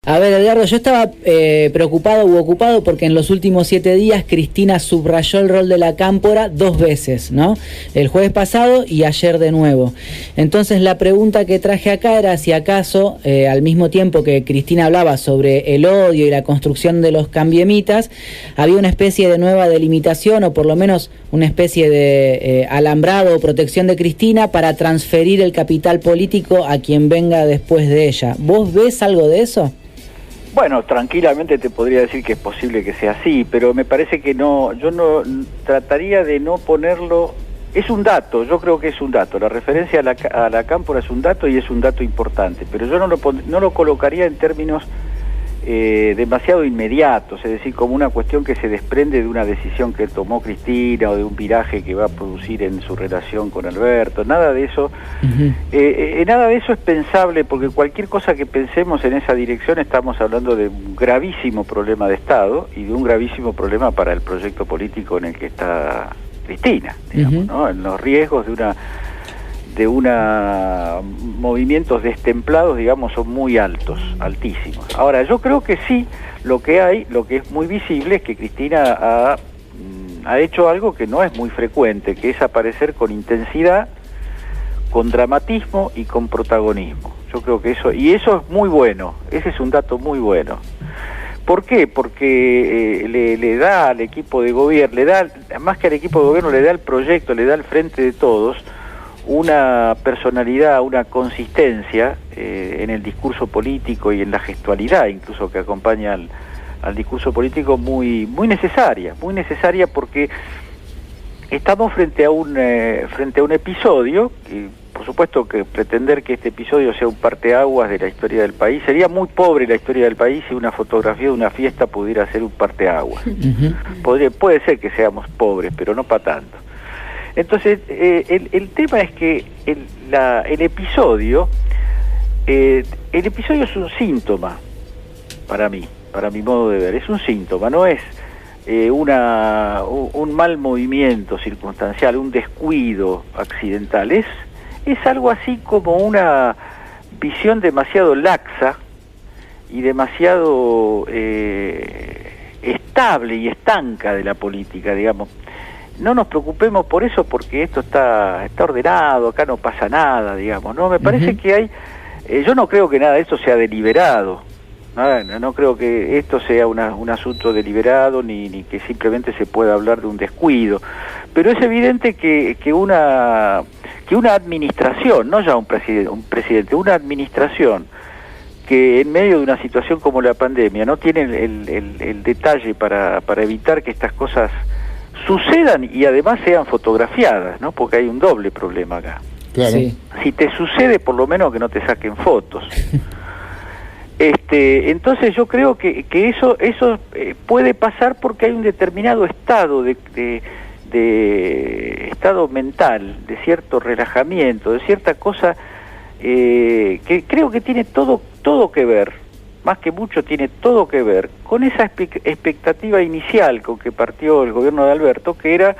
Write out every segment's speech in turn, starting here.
A ver, Edgardo, yo estaba preocupado u ocupado porque en los últimos 7 días Cristina subrayó el rol de la cámpora 2 veces, ¿no? El jueves pasado y ayer de nuevo. Entonces la pregunta que traje acá era si acaso, al mismo tiempo que Cristina hablaba sobre el odio y la construcción de los cambiemitas, había una especie de nueva delimitación o por lo menos una especie de alambrado o protección de Cristina para transferir el capital político a quien venga después de ella. ¿Vos ves algo de eso? Bueno, tranquilamente te podría decir que es posible que sea así, pero me parece que no, yo no trataría de no ponerlo, es un dato, yo creo que es un dato, la referencia a la cámpora es un dato y es un dato importante, pero yo no lo colocaría en términos demasiado inmediatos, es decir, como una cuestión que se desprende de una decisión que tomó Cristina o de un viraje que va a producir en su relación con Alberto, nada de eso. Nada de eso es pensable, porque cualquier cosa que pensemos en esa dirección estamos hablando de un gravísimo problema de Estado y de un gravísimo problema para el proyecto político en el que está Cristina, digamos, ¿no? En los riesgos de movimientos destemplados, digamos, son muy altos, altísimos. Ahora, yo creo que sí, lo que es muy visible es que Cristina ha hecho algo que no es muy frecuente, que es aparecer con intensidad, con dramatismo y con protagonismo. Yo creo que eso es muy bueno, ese es un dato muy bueno. ¿Por qué? Porque le da al equipo de gobierno, más que al equipo de gobierno, le da al proyecto, le da al frente de todos una personalidad, una consistencia en el discurso político y en la gestualidad incluso que acompaña al discurso político muy necesaria porque estamos frente a un episodio que, por supuesto, que pretender que este episodio sea un parteaguas de la historia del país, sería muy pobre la historia del país si una fotografía de una fiesta pudiera ser un parteaguas. Puede ser que seamos pobres, pero no para tanto. Entonces, el tema es que el episodio es un síntoma para mí, para mi modo de ver, es un síntoma, no es un mal movimiento circunstancial, un descuido accidental, es algo así como una visión demasiado laxa y demasiado estable y estanca de la política, digamos. No nos preocupemos por eso porque esto está ordenado, acá no pasa nada, digamos, ¿no? Me parece que hay, yo no creo que nada de esto sea deliberado, no creo que esto sea un asunto deliberado ni que simplemente se pueda hablar de un descuido, pero es evidente que una administración, no ya un presidente, una administración que en medio de una situación como la pandemia no tiene el detalle para evitar que estas cosas sucedan y además sean fotografiadas, ¿no? Porque hay un doble problema acá. Claro. Sí. Si te sucede, por lo menos que no te saquen fotos. Entonces yo creo que eso puede pasar porque hay un determinado estado de estado mental, de cierto relajamiento, de cierta cosa que creo que tiene todo que ver, más que mucho tiene todo que ver con esa expectativa inicial con que partió el gobierno de Alberto, que era,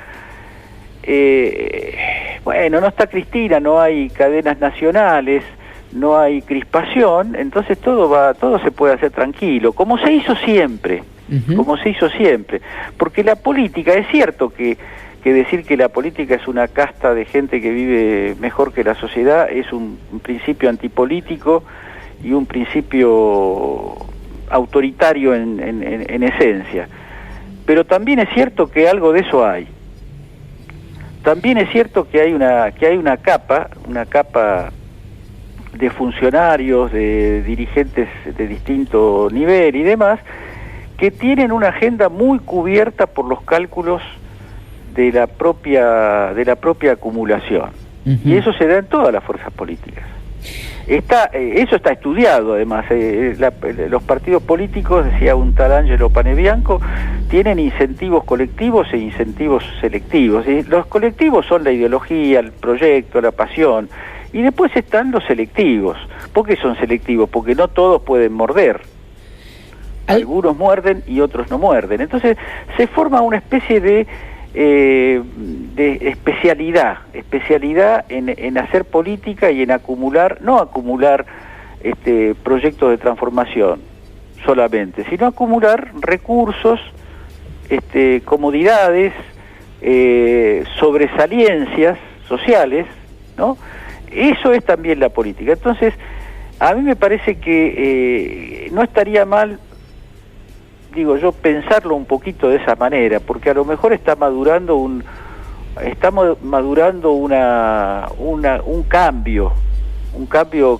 bueno, no está Cristina, no hay cadenas nacionales, no hay crispación, entonces todo se puede hacer tranquilo, como se hizo siempre, porque la política, es cierto que decir que la política es una casta de gente que vive mejor que la sociedad es un principio antipolítico y un principio autoritario en esencia, pero también es cierto que algo de eso hay. También es cierto que hay una capa de funcionarios, de dirigentes de distinto nivel y demás, que tienen una agenda muy cubierta por los cálculos de la propia acumulación. Y eso se da en todas las fuerzas políticas. Eso está estudiado, además. Los partidos políticos, decía un tal Angelo Panebianco, tienen incentivos colectivos e incentivos selectivos. Los colectivos son la ideología, el proyecto, la pasión, y después están los selectivos. ¿Por qué son selectivos? Porque no todos pueden morder. Algunos muerden y otros no muerden. Entonces se forma una especie de especialidad en hacer política y en no acumular proyectos de transformación, solamente, sino acumular recursos, comodidades, sobresaliencias sociales, ¿no? Eso es también la política. Entonces, a mí me parece que no estaría mal, digo yo, pensarlo un poquito de esa manera, porque a lo mejor está madurando un cambio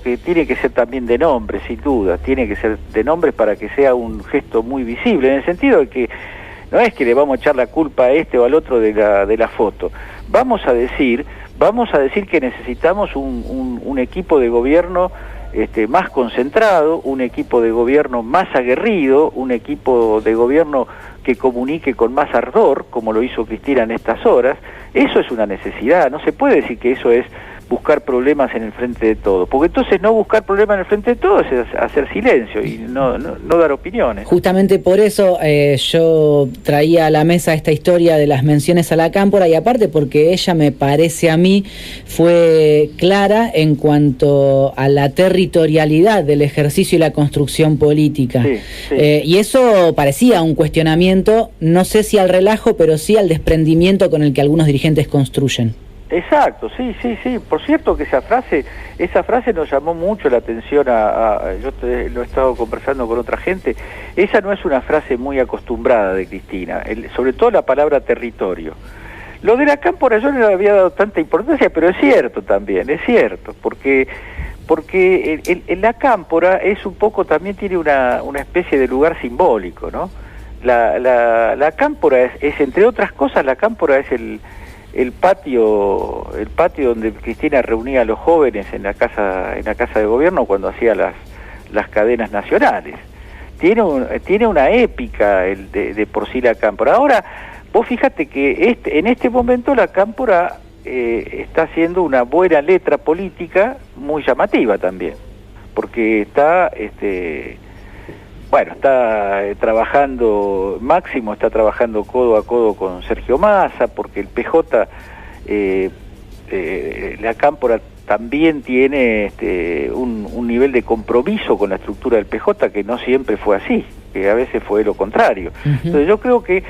que tiene que ser también de nombre, sin duda, tiene que ser de nombre para que sea un gesto muy visible, en el sentido de que no es que le vamos a echar la culpa a este o al otro de la foto. Vamos a decir que necesitamos un equipo de gobierno más concentrado, un equipo de gobierno más aguerrido, un equipo de gobierno que comunique con más ardor, como lo hizo Cristina en estas horas. Eso es una necesidad, no se puede decir que eso es buscar problemas en el frente de todos, porque entonces no buscar problemas en el frente de todos es hacer silencio y no dar opiniones. Justamente por eso yo traía a la mesa esta historia de las menciones a la Cámpora, y aparte porque ella, me parece a mí, fue clara en cuanto a la territorialidad del ejercicio y la construcción política. Sí, sí. Y eso parecía un cuestionamiento, no sé si al relajo, pero sí al desprendimiento con el que algunos dirigentes construyen. Exacto, sí. Por cierto que esa frase nos llamó mucho la atención yo lo he estado conversando con otra gente. Esa no es una frase muy acostumbrada de Cristina, sobre todo la palabra territorio. Lo de la Cámpora yo no le había dado tanta importancia, pero es cierto también, porque en la Cámpora es un poco, también tiene una especie de lugar simbólico, ¿no? La Cámpora es, entre otras cosas, la Cámpora es el patio donde Cristina reunía a los jóvenes en la casa de gobierno cuando hacía las cadenas nacionales. Tiene una épica de por sí la Cámpora. Ahora, vos fíjate que en este momento la Cámpora está haciendo una buena letra política muy llamativa también, porque está trabajando, Máximo está trabajando codo a codo con Sergio Massa, porque el PJ, la Cámpora también tiene un nivel de compromiso con la estructura del PJ que no siempre fue así, que a veces fue lo contrario. Uh-huh. Entonces yo creo que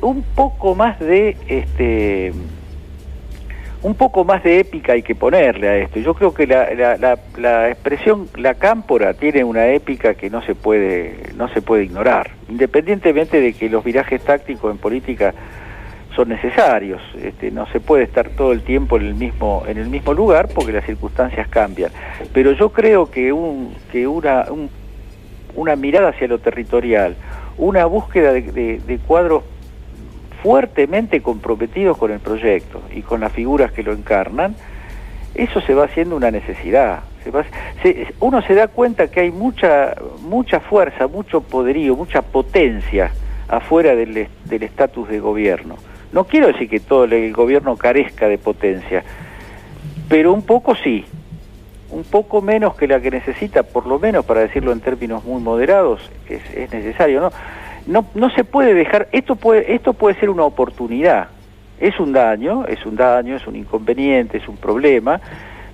un poco más de épica hay que ponerle a esto. Yo creo que la expresión la Cámpora tiene una épica que no se puede ignorar, independientemente de que los virajes tácticos en política son necesarios. No se puede estar todo el tiempo en el mismo lugar porque las circunstancias cambian. Pero yo creo que una mirada hacia lo territorial, una búsqueda de cuadros fuertemente comprometidos con el proyecto y con las figuras que lo encarnan, eso se va haciendo una necesidad. Uno se da cuenta que hay mucha fuerza, mucho poderío, mucha potencia afuera del estatus de gobierno. No quiero decir que todo el gobierno carezca de potencia, pero un poco sí, un poco menos que la que necesita, por lo menos, para decirlo en términos muy moderados, es necesario, ¿no? No se puede dejar, esto puede ser una oportunidad, es un daño, es un inconveniente, es un problema,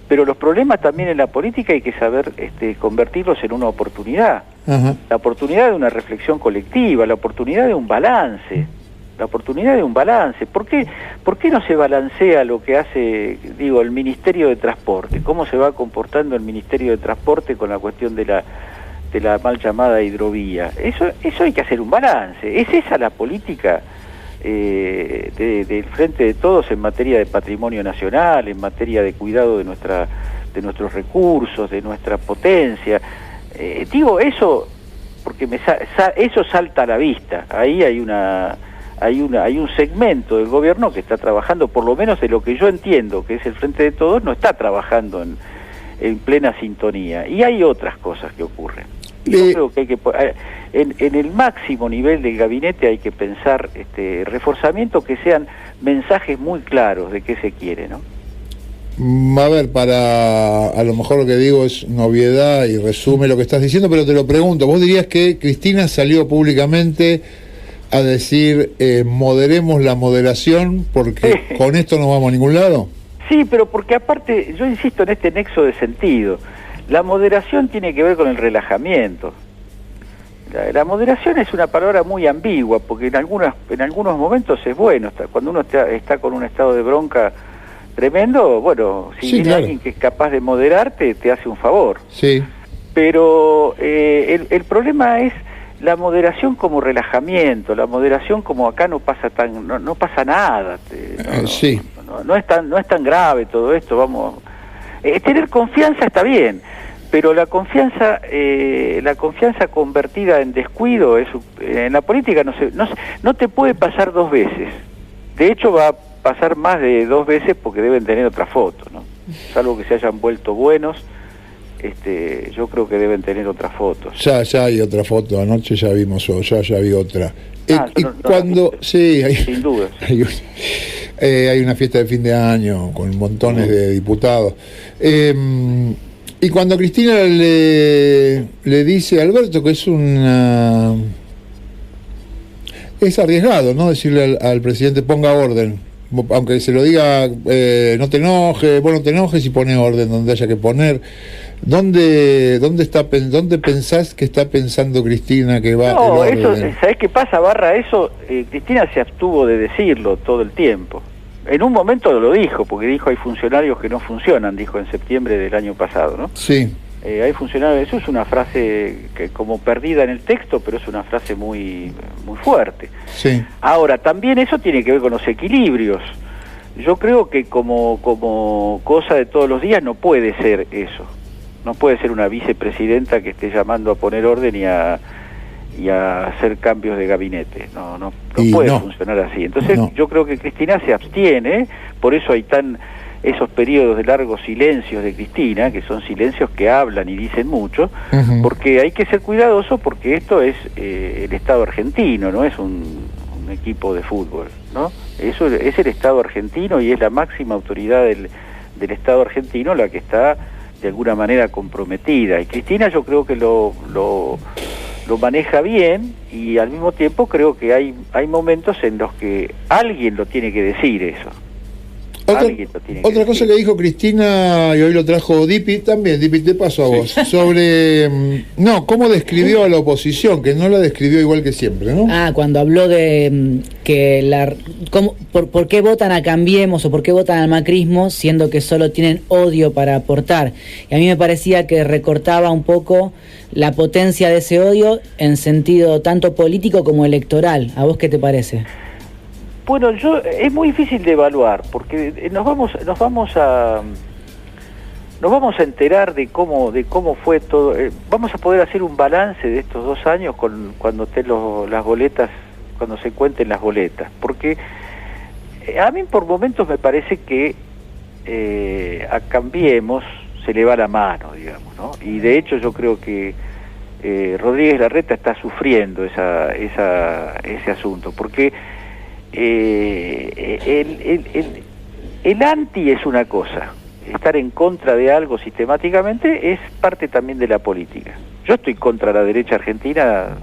pero los problemas también en la política hay que saber convertirlos en una oportunidad. Uh-huh. La oportunidad de una reflexión colectiva, la oportunidad de un balance, ¿Por qué no se balancea lo que hace, el Ministerio de Transporte? ¿Cómo se va comportando el Ministerio de Transporte con la cuestión de la mal llamada hidrovía? Eso hay que hacer un balance. ¿Es esa la política del Frente de Todos en materia de patrimonio nacional, en materia de cuidado de nuestros recursos, de nuestra potencia? Digo eso porque eso salta a la vista. Ahí hay un segmento del gobierno que está trabajando, por lo menos de lo que yo entiendo, que es el Frente de Todos, no está trabajando en plena sintonía. Y hay otras cosas que ocurren. Yo creo que en el máximo nivel del gabinete hay que pensar reforzamiento que sean mensajes muy claros de qué se quiere, ¿no? A ver, a lo mejor lo que digo es novedad y resume lo que estás diciendo, pero te lo pregunto, ¿vos dirías que Cristina salió públicamente a decir moderemos la moderación porque con esto no vamos a ningún lado? Sí, pero porque aparte, yo insisto en este nexo de sentido, la moderación tiene que ver con el relajamiento. La moderación es una palabra muy ambigua, porque en algunos momentos es bueno. Cuando uno está con un estado de bronca tremendo, bueno, si sí, viene claro, alguien que es capaz de moderarte, te hace un favor. Sí. Pero el problema es la moderación como relajamiento, la moderación como acá no pasa nada. Sí. No es tan grave todo esto, vamos. Tener confianza está bien, pero la confianza convertida en descuido en la política no te puede pasar dos veces. De hecho va a pasar más de dos veces porque deben tener otra foto, ¿no? Salvo que se hayan vuelto buenos, yo creo que deben tener otra foto. Ya hay otra foto, anoche ya vimos, ya vi otra. Y no, cuando, sí, sin duda. Hay una fiesta de fin de año con montones de diputados. Y cuando Cristina le dice a Alberto que es arriesgado, ¿no? Decirle al presidente ponga orden, aunque se lo diga no te enojes y pone orden donde haya que poner. ¿Dónde pensás que está pensando Cristina que va? No, eso, ¿sabés qué pasa, Barra? Eso, Cristina se abstuvo de decirlo todo el tiempo. En un momento lo dijo, porque dijo hay funcionarios que no funcionan, dijo en septiembre del año pasado, ¿no? Sí. Hay funcionarios, eso es una frase que como perdida en el texto, pero es una frase muy, muy fuerte. Sí. Ahora, también eso tiene que ver con los equilibrios. Yo creo que como cosa de todos los días no puede ser eso. No puede ser una vicepresidenta que esté llamando a poner orden y a hacer cambios de gabinete. No puede funcionar así. Entonces yo creo que Cristina se abstiene, por eso hay esos periodos de largos silencios de Cristina, que son silencios que hablan y dicen mucho, porque hay que ser cuidadoso, porque esto es el Estado argentino, no es un equipo de fútbol, ¿no? Eso es el Estado argentino y es la máxima autoridad del Estado argentino la que está de alguna manera comprometida, y Cristina yo creo que lo maneja bien, y al mismo tiempo creo que hay momentos en los que alguien lo tiene que decir eso. Otra cosa que dijo Cristina, y hoy lo trajo Dipi, te paso a vos, sobre cómo describió a la oposición, que no la describió igual que siempre, ¿no? Cuando habló de que por qué votan a Cambiemos o por qué votan al macrismo, siendo que solo tienen odio para aportar. Y a mí me parecía que recortaba un poco la potencia de ese odio en sentido tanto político como electoral. ¿A vos qué te parece? Bueno, es muy difícil de evaluar, porque nos vamos a enterar de cómo fue todo. Vamos a poder hacer un balance de estos 2 años cuando estén las boletas, cuando se cuenten las boletas, porque a mí por momentos me parece que a Cambiemos se le va la mano, digamos, ¿no? Y de hecho yo creo que Rodríguez Larreta está sufriendo ese asunto, porque el anti es una cosa, estar en contra de algo sistemáticamente es parte también de la política. Yo estoy contra la derecha argentina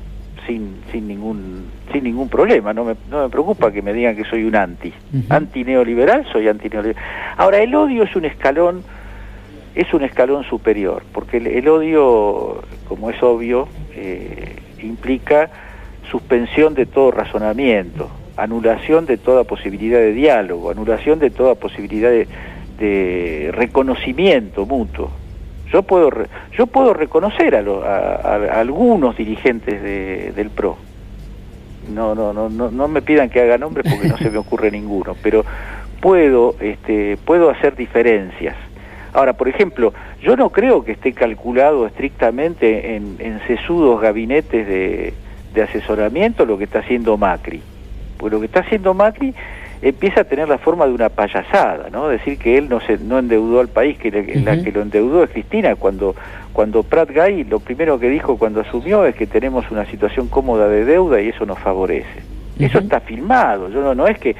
sin ningún problema, no me preocupa que me digan que soy un anti-neoliberal, soy anti-neoliberal. Ahora, el odio es un escalón superior, porque el odio, como es obvio, implica suspensión de todo razonamiento, anulación de toda posibilidad de diálogo, anulación de toda posibilidad de reconocimiento mutuo. Yo puedo reconocer a algunos dirigentes del PRO. No me pidan que haga nombres porque no se me ocurre ninguno, pero puedo hacer diferencias. Ahora, por ejemplo, yo no creo que esté calculado estrictamente en sesudos gabinetes de asesoramiento lo que está haciendo Macri. Porque lo que está haciendo Macri empieza a tener la forma de una payasada, ¿no? Decir que él no endeudó al país, que la que lo endeudó es Cristina, cuando Prat Gay lo primero que dijo cuando asumió es que tenemos una situación cómoda de deuda y eso nos favorece. Eso está filmado, no es que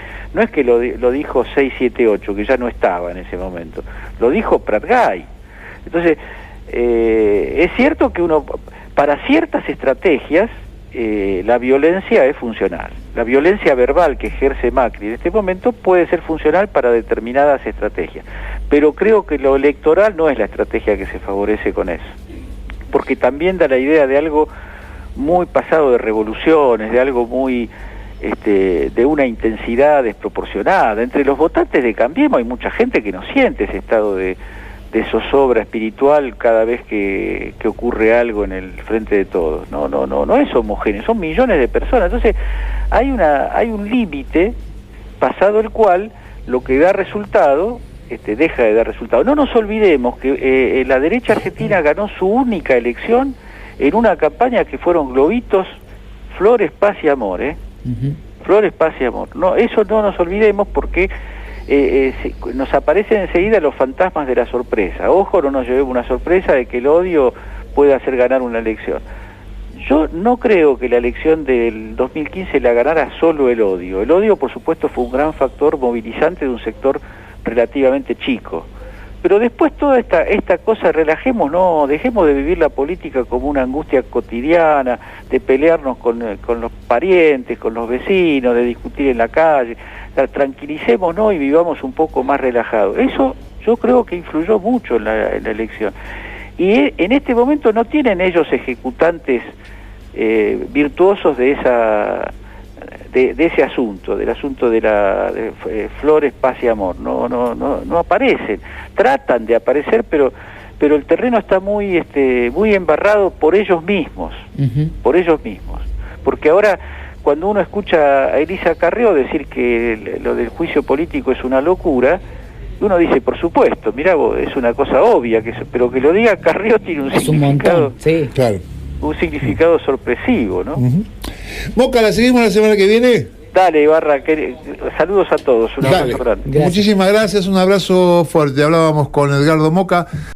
lo dijo 678, que ya no estaba en ese momento, lo dijo Prat Gay. Entonces, es cierto que para ciertas estrategias, la violencia es funcional. La violencia verbal que ejerce Macri en este momento puede ser funcional para determinadas estrategias, pero creo que lo electoral no es la estrategia que se favorece con eso, porque también da la idea de algo muy pasado de revoluciones, de algo muy de una intensidad desproporcionada. Entre los votantes de Cambiemos hay mucha gente que no siente ese estado de zozobra espiritual cada vez que ocurre algo en el frente de todos. No es homogéneo, son millones de personas. Entonces hay un límite pasado el cual lo que da resultado deja de dar resultado. No nos olvidemos que la derecha argentina ganó su única elección en una campaña que fueron globitos, flores, paz y amor, Flores, paz y amor. No, eso no nos olvidemos porque nos aparecen enseguida los fantasmas de la sorpresa. Ojo, no nos llevemos una sorpresa de que el odio pueda hacer ganar una elección. Yo no creo que la elección del 2015 la ganara solo el odio. El odio, por supuesto, fue un gran factor movilizante de un sector relativamente chico. Pero después toda esta cosa, relajémonos, dejemos de vivir la política como una angustia cotidiana, de pelearnos con los parientes, con los vecinos, de discutir en la calle. Tranquilicémonos y vivamos un poco más relajados. Eso yo creo que influyó mucho en la elección. Y en este momento no tienen ellos ejecutantes virtuosos de ese asunto, del asunto de flores, paz y amor. No aparecen, tratan de aparecer, pero el terreno está muy embarrado por ellos mismos, porque ahora cuando uno escucha a Elisa Carrió decir que lo del juicio político es una locura, uno dice, por supuesto, mirá vos, es una cosa obvia, pero que lo diga Carrió tiene un significado, sí, claro, un significado sorpresivo, ¿no? Moca, ¿la seguimos la semana que viene? Dale, Ibarra, saludos a todos, un abrazo grande. Muchísimas gracias, un abrazo fuerte. Hablábamos con Edgardo Moca.